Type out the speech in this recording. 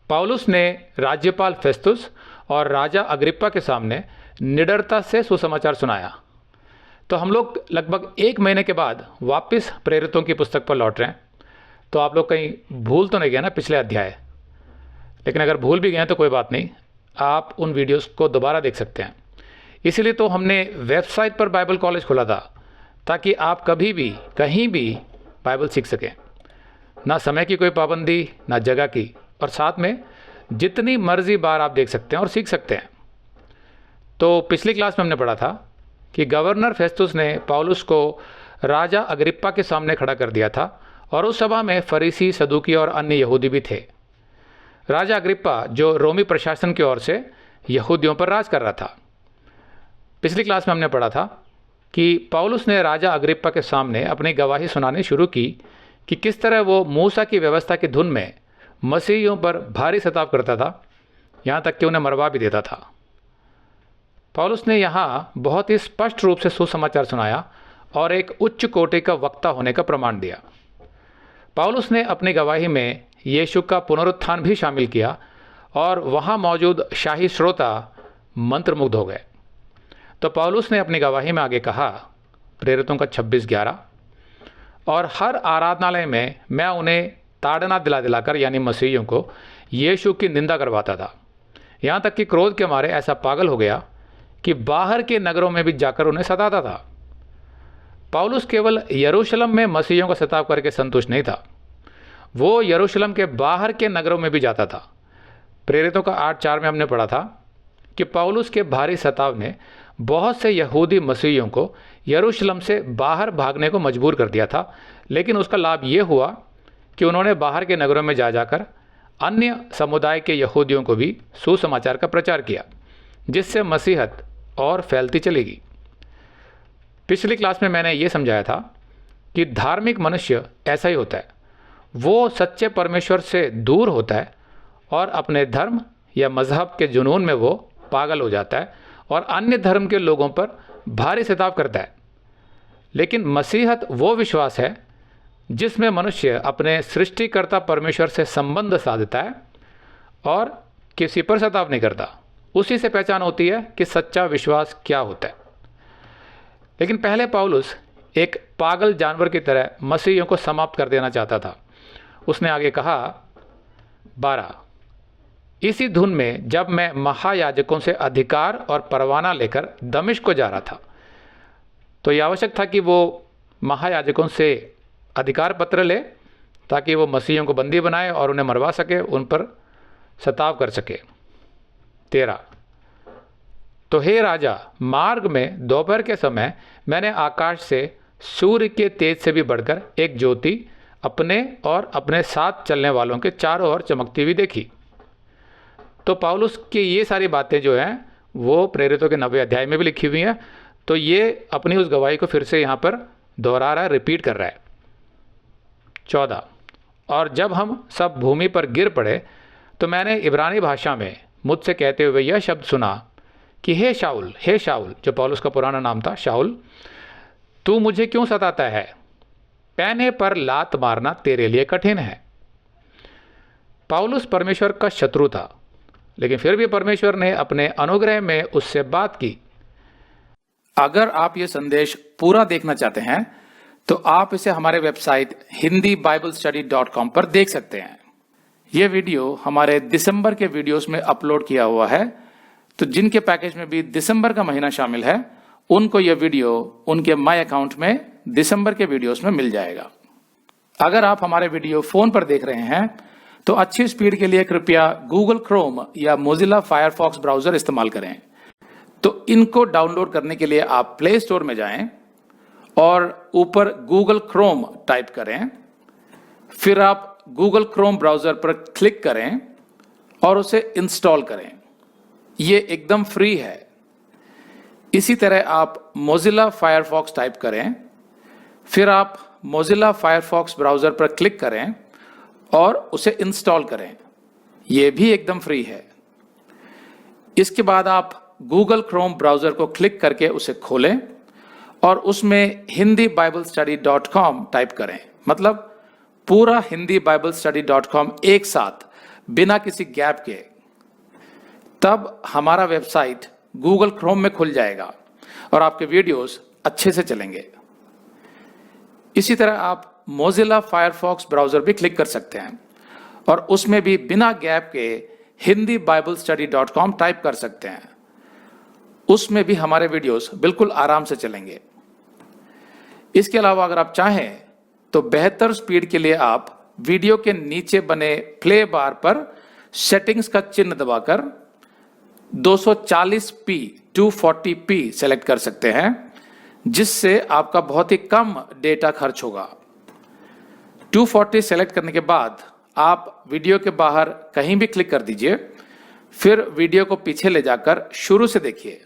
पौलुस ने राज्यपाल फेस्तुस और राजा अग्रिप्पा के सामने निडरता से सुसमाचार सुनाया। तो हम लोग लगभग 1 महीने के बाद वापस प्रेरितों की पुस्तक पर लौट रहे हैं। तो आप लोग कहीं भूल तो नहीं गए ना पिछले अध्याय? लेकिन अगर भूल भी गए तो कोई बात नहीं, आप उन वीडियोस को दोबारा देख सकते हैं। इसीलिए तो हमने वेबसाइट पर बाइबल कॉलेज खोला था, ताकि आप कभी भी कहीं भी बाइबल सीख सकें। ना समय की कोई पाबंदी, ना जगह की, और साथ में जितनी मर्जी बार आप देख सकते हैं और सीख सकते हैं। तो पिछली क्लास में हमने पढ़ा था कि गवर्नर फेस्तुस ने पौलुस को राजा अग्रिप्पा के सामने खड़ा कर दिया था, और उस सभा में फरीसी, सदूकी और अन्य यहूदी भी थे। राजा अग्रिप्पा जो रोमी प्रशासन की ओर से यहूदियों पर राज कर रहा था। पिछली क्लास में हमने पढ़ा था कि पौलुस ने राजा अग्रिप्पा के सामने अपनी गवाही सुनानी शुरू की कि किस तरह वो मूसा की व्यवस्था की धुन में मसीहियों पर भारी सताव करता था, यहाँ तक कि उन्हें मरवा भी देता था। पौलुस ने यहाँ बहुत ही स्पष्ट रूप से सुसमाचार सुनाया और एक उच्च कोटि का वक्ता होने का प्रमाण दिया। पौलुस ने अपनी गवाही में यीशु का पुनरुत्थान भी शामिल किया, और वहाँ मौजूद शाही श्रोता मंत्रमुग्ध हो गए। तो पौलुस ने अपनी गवाही में आगे कहा, प्रेरितों का 26:11, और हर आराधनालय में मैं उन्हें ताड़ना दिला दिलाकर, यानी मसीहियों को, यीशु की निंदा करवाता था, यहाँ तक कि क्रोध के मारे ऐसा पागल हो गया कि बाहर के नगरों में भी जाकर उन्हें सताता था। पौलुस केवल यरूशलेम में मसीहियों का सताव करके संतुष्ट नहीं था, वो यरूशलेम के बाहर के नगरों में भी जाता था। प्रेरितों का 8:4 में हमने पढ़ा था कि पौलुस के भारी सताव ने बहुत से यहूदी मसीहियों को यरूशलेम से बाहर भागने को मजबूर कर दिया था, लेकिन उसका लाभ ये हुआ कि उन्होंने बाहर के नगरों में जाकर अन्य समुदाय के यहूदियों को भी सुसमाचार का प्रचार किया, जिससे मसीहत और फैलती चलेगी। पिछली क्लास में मैंने ये समझाया था कि धार्मिक मनुष्य ऐसा ही होता है, वो सच्चे परमेश्वर से दूर होता है और अपने धर्म या मजहब के जुनून में वो पागल हो जाता है और अन्य धर्म के लोगों पर भारी सताव करता है। लेकिन मसीहत वो विश्वास है जिसमें मनुष्य अपने सृष्टिकर्ता परमेश्वर से संबंध साधता है और किसी पर सताव नहीं करता। उसी से पहचान होती है कि सच्चा विश्वास क्या होता है। लेकिन पहले पौलुस एक पागल जानवर की तरह मसीहियों को समाप्त कर देना चाहता था। उसने आगे कहा 12, इसी धुन में जब मैं महायाजकों से अधिकार और परवाना लेकर दमिश्क को जा रहा था। तो यह आवश्यक था कि वो महायाजकों से अधिकार पत्र ले, ताकि वो मसीहियों को बंदी बनाए और उन्हें मरवा सके, उन पर सताव कर सके। 13, तो हे राजा, मार्ग में दोपहर के समय मैंने आकाश से सूर्य के तेज से भी बढ़कर एक ज्योति अपने और अपने साथ चलने वालों के चारों ओर चमकती हुई देखी। तो पौलुस की ये सारी बातें जो हैं वो प्रेरितों के 90 अध्याय में भी लिखी हुई हैं। तो ये अपनी उस गवाही को फिर से यहाँ पर दोहरा रहा है, रिपीट कर रहा है। 14, और जब हम सब भूमि पर गिर पड़े तो मैंने इब्रानी भाषा में मुझसे कहते हुए यह शब्द सुना कि हे शाऊल, जो पौलुस का पुराना नाम था, शाऊल, तू मुझे क्यों सताता है? पैने पर लात मारना तेरे लिए कठिन है। पौलुस परमेश्वर का शत्रु था, लेकिन फिर भी परमेश्वर ने अपने अनुग्रह में उससे बात की। अगर आप ये संदेश पूरा देखना चाहते हैं तो आप इसे हमारे वेबसाइट hindiBiblestudy.com पर देख सकते हैं। ये वीडियो हमारे दिसंबर के वीडियोस में अपलोड किया हुआ है, तो जिनके पैकेज में भी दिसंबर का महीना शामिल है उनको ये वीडियो उनके माय अकाउंट में दिसंबर के वीडियोस में मिल जाएगा। अगर आप हमारे वीडियो फोन पर देख रहे हैं तो अच्छी स्पीड के लिए कृपया गूगल क्रोम या मोजिला फायरफॉक्स ब्राउजर इस्तेमाल करें। तो इनको डाउनलोड करने के लिए आप प्ले स्टोर में जाएं और ऊपर गूगल क्रोम टाइप करें, फिर आप गूगल क्रोम ब्राउजर पर क्लिक करें और उसे इंस्टॉल करें। ये एकदम फ्री है। इसी तरह आप मोजिला फायरफॉक्स टाइप करें, फिर आप मोजिला फायरफॉक्स ब्राउजर पर क्लिक करें और उसे इंस्टॉल करें। यह भी एकदम फ्री है। इसके बाद आप गूगल क्रोम ब्राउजर को क्लिक करके उसे खोलें और उसमें hindiBiblestudy.com टाइप करें, मतलब पूरा hindiBiblestudy.com एक साथ बिना किसी गैप के, तब हमारा वेबसाइट गूगल क्रोम में खुल जाएगा और आपके वीडियोस अच्छे से चलेंगे। इसी तरह आप मोजिला फायरफॉक्स ब्राउजर भी क्लिक कर सकते हैं और उसमें भी बिना गैप के hindiBiblestudy.com टाइप कर सकते हैं। उसमें भी हमारे वीडियोस बिल्कुल आराम से चलेंगे। इसके अलावा अगर आप चाहें तो बेहतर स्पीड के लिए आप वीडियो के नीचे बने प्ले बार पर सेटिंग्स का चिन्ह दबाकर 240p 240p सेलेक्ट कर सकते हैं, जिससे आपका बहुत ही कम डेटा खर्च होगा। 240 सेलेक्ट करने के बाद आप वीडियो के बाहर कहीं भी क्लिक कर दीजिए, फिर वीडियो को पीछे ले जाकर शुरू से देखिए।